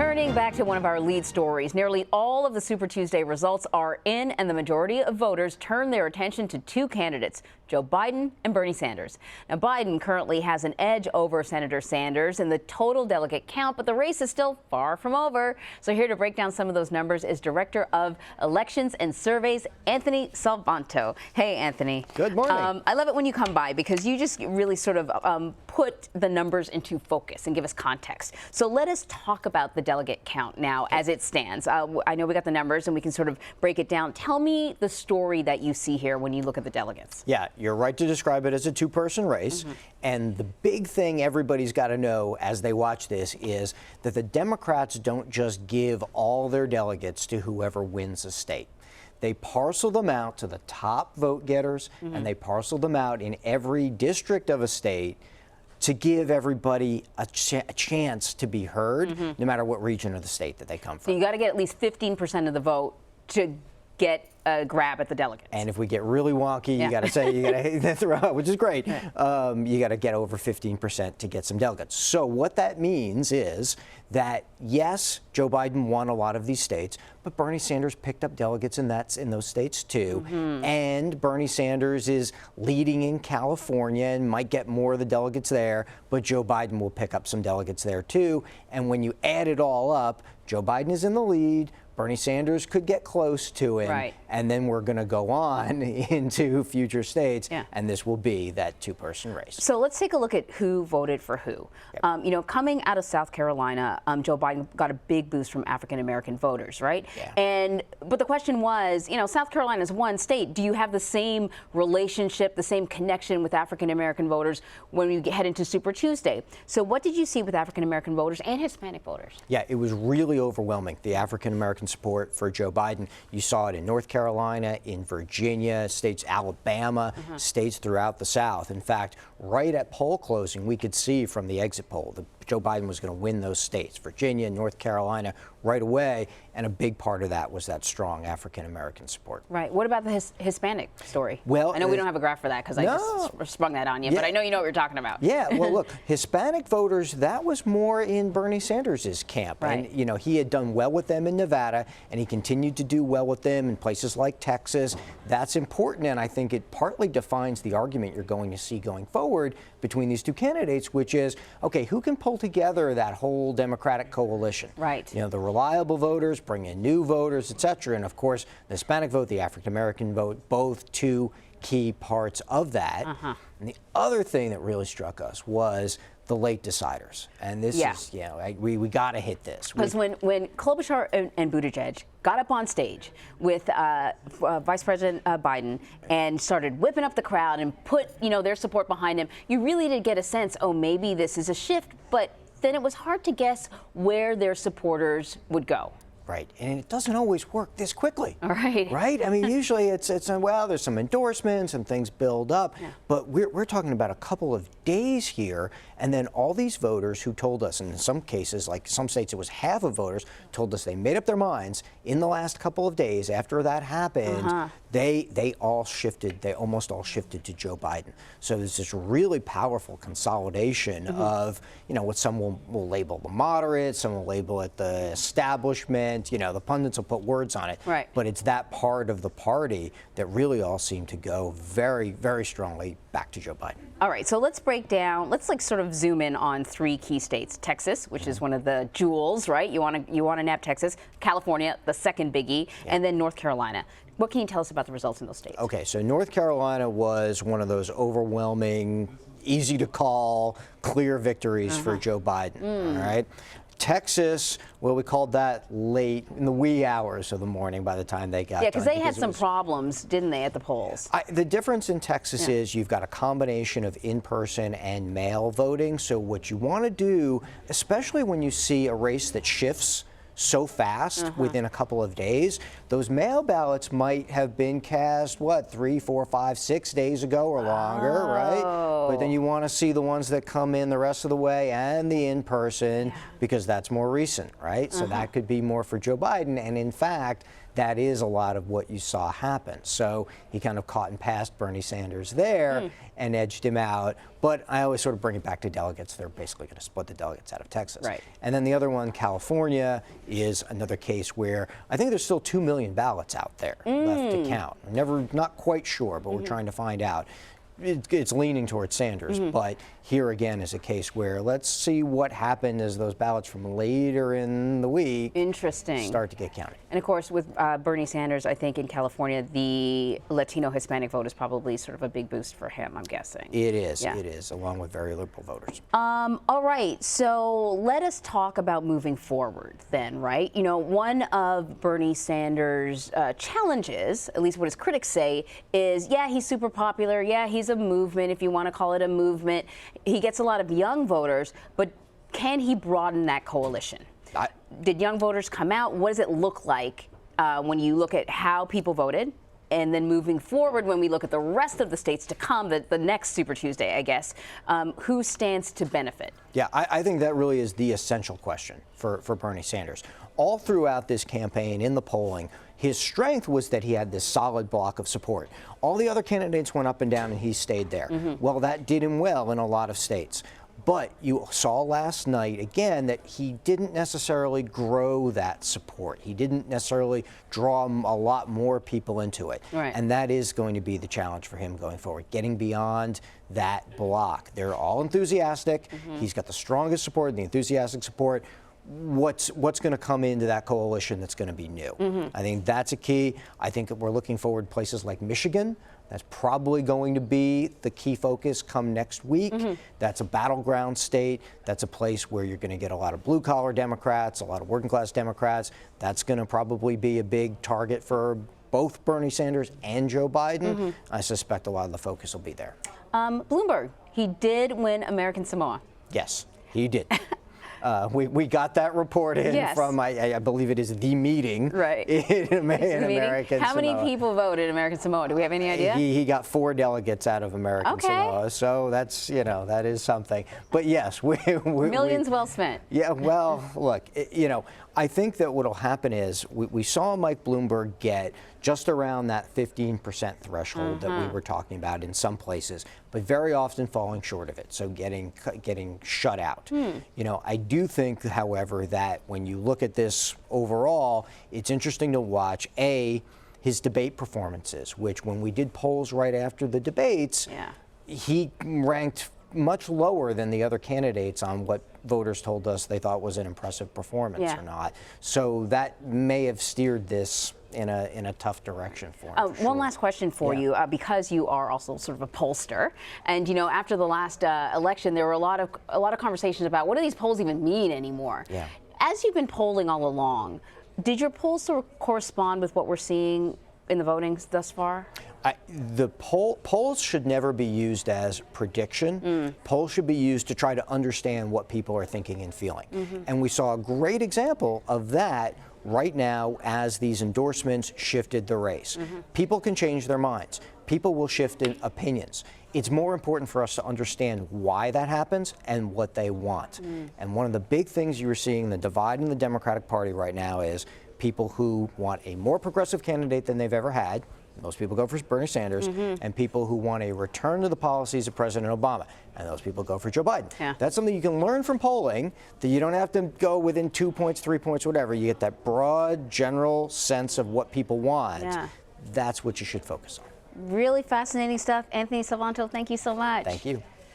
Turning back to one of our lead stories, nearly all of the Super Tuesday results are in, and the majority of voters turn their attention to two candidates, Joe Biden and Bernie Sanders. Now, Biden currently has an edge over Senator Sanders in the total delegate count, but the race is still far from over. So here to break down some of those numbers is Director of Elections and Surveys, Anthony Salvanto. Hey, Anthony. Good morning. I love it when you come by because you just really sort of put the numbers into focus and give us context. So let us talk about the delegate count now as it stands. I know we got the numbers and we can sort of break it down. Tell me the story that you see here when you look at the delegates. Yeah, you're right to describe it as a two-person race. And the big thing everybody's got to know as they watch this is that the Democrats don't just give all their delegates to whoever wins a state. They parcel them out to the top vote getters, and they parcel them out in every district of a state to give everybody a chance to be heard, no matter what region of the state that they come from. So you got to get at least 15% of the vote to get a grab at the delegates. And if we get really wonky, you got to say, you got to throw out, which is great. You got to get over 15% to get some delegates. So what that means is that, yes, Joe Biden won a lot of these states, but Bernie Sanders picked up delegates in those states too. And Bernie Sanders is leading in California and might get more of the delegates there, but Joe Biden will pick up some delegates there too. And when you add it all up, Joe Biden is in the lead. Bernie Sanders could get close to him, and then we're going to go on into future states, and this will be that two-person race. So let's take a look at who voted for who. You know, coming out of South Carolina, Joe Biden got a big boost from African-American voters, right? But the question was, you know, South Carolina is one state. Do you have the same relationship, the same connection with African-American voters when you head into Super Tuesday? So what did you see with African-American voters and Hispanic voters? Yeah, it was really overwhelming, the African-American support for Joe Biden. You saw it in North Carolina, in Virginia, states, Alabama, states throughout the South. In fact, right at poll closing, we could see from the exit poll that Joe Biden was going to win those states, Virginia, North Carolina, right away. And a big part of that was that strong African-American support. Right. What about the Hispanic story? Well, I know we don't have a graph for that because I just sprung that on you, but I know you know what you're talking about. Yeah, well, look, Hispanic voters, that was more in Bernie Sanders' camp. And, you know, he had done well with them in Nevada, and he continued to do well with them in places like Texas. That's important, and I think it partly defines the argument you're going to see going forward between these two candidates, which is, okay, who can pull together that whole Democratic coalition? Right. You know, the reliable voters, bring in new voters, et cetera, and of course, the Hispanic vote, the African-American vote, both two key parts of that. And the other thing that really struck us was the late deciders. And this is, you know, we got to hit this. Because when Klobuchar and Buttigieg got up on stage with Vice President Biden and started whipping up the crowd and put, you know, their support behind him, you really did get a sense, oh, maybe this is a shift, but then it was hard to guess where their supporters would go. Right, and it doesn't always work this quickly. Right. I mean, usually it's well, there's some endorsements and things build up, but we're talking about a couple of days here, and then all these voters who told us, and in some cases, like some states, it was half of voters told us they made up their minds in the last couple of days after that happened. They all shifted. They almost all shifted to Joe Biden. So there's this really powerful consolidation of, you know, what some will label the moderates, some will label it the establishment. You know, the pundits will put words on it. But it's that part of the party that really all seem to go very, very strongly back to Joe Biden. All right, so let's break down, let's like sort of zoom in on three key states. Texas, which is one of the jewels, right? You want to nab Texas. California, the second biggie, and then North Carolina. What can you tell us about the results in those states? Okay, so North Carolina was one of those overwhelming, easy to call, clear victories for Joe Biden, all right? Texas, well, we called that late in the wee hours of the morning by the time they got done. Yeah, because they had some problems, didn't they, at the polls? The difference in Texas is you've got a combination of in-person and mail voting. So what you want to do, especially when you see a race that shifts so fast within a couple of days, those mail ballots might have been cast, what, 3, 4, 5, 6 days ago or longer, right? But then you want to see the ones that come in the rest of the way and the in-person because that's more recent, right? So that could be more for Joe Biden. And in fact, that is a lot of what you saw happen. So he kind of caught and passed Bernie Sanders there and edged him out. But I always sort of bring it back to delegates. They're basically going to split the delegates out of Texas. Right. And then the other one, California, is another case where I think there's still 2 million ballots out there left to count. Not quite sure, but we're trying to find out. It's leaning towards Sanders, but here again is a case where let's see what happened as those ballots from later in the week start to get counted. And of course, with Bernie Sanders, I think in California, the Latino Hispanic vote is probably sort of a big boost for him, I'm guessing. It is, it is, along with very liberal voters. All right, so let us talk about moving forward then, right? You know, one of Bernie Sanders' challenges, at least what his critics say, is, yeah, he's super popular, yeah, he's a movement, if you want to call it a movement. He gets a lot of young voters, but can he broaden that coalition? Did young voters come out? What does it look like when you look at how people voted? And then moving forward, when we look at the rest of the states to come, the next Super Tuesday, I guess, who stands to benefit? Yeah, I think that really is the essential question for Bernie Sanders. All throughout this campaign in the polling, his strength was that he had this solid block of support. All the other candidates went up and down and he stayed there. Well, that did him well in a lot of states. But you saw last night, again, that he didn't necessarily grow that support. He didn't necessarily draw a lot more people into it. Right. And that is going to be the challenge for him going forward, getting beyond that block. They're all enthusiastic. He's got the strongest support, the enthusiastic support. What's going to come into that coalition that's going to be new? I think that's a key. I think that we're looking forward to places like Michigan. That's probably going to be the key focus come next week. That's a battleground state. That's a place where you're going to get a lot of blue-collar Democrats, a lot of working-class Democrats. That's going to probably be a big target for both Bernie Sanders and Joe Biden. I suspect a lot of the focus will be there. Bloomberg, he did win American Samoa. Yes, he did. We got that report in from, I believe it is The Meeting in American How Samoa. many people voted in American Samoa? Do we have any idea? He got 4 delegates out of American Samoa, so that's, that is something. But yes, millions well spent. Yeah, well, look, I think that what will happen is we saw Mike Bloomberg get just around that 15% threshold that we were talking about in some places, but very often falling short of it, so getting shut out. I do think, however, that when you look at this overall, it's interesting to watch, his debate performances, which when we did polls right after the debates, he ranked much lower than the other candidates on what voters told us they thought was an impressive performance or not. So that may have steered this in a tough direction for him. One last question for you, because you are also sort of a pollster, and after the last election, there were a lot of conversations about what do these polls even mean anymore. As you've been polling all along, did your polls sort of correspond with what we're seeing in the voting thus far? The polls should never be used as prediction. Polls should be used to try to understand what people are thinking and feeling. And we saw a great example of that right now as these endorsements shifted the race. People can change their minds. People will shift in opinions. It's more important for us to understand why that happens and what they want. And one of the big things you're seeing, the divide in the Democratic Party right now, is people who want a more progressive candidate than they've ever had. Most people go for Bernie Sanders, and people who want a return to the policies of President Obama, and those people go for Joe Biden. That's something you can learn from polling, that you don't have to go within 2 points, 3 points, whatever. You get that broad, general sense of what people want. That's what you should focus on. Really fascinating stuff. Anthony Salvanto, thank you so much. Thank you.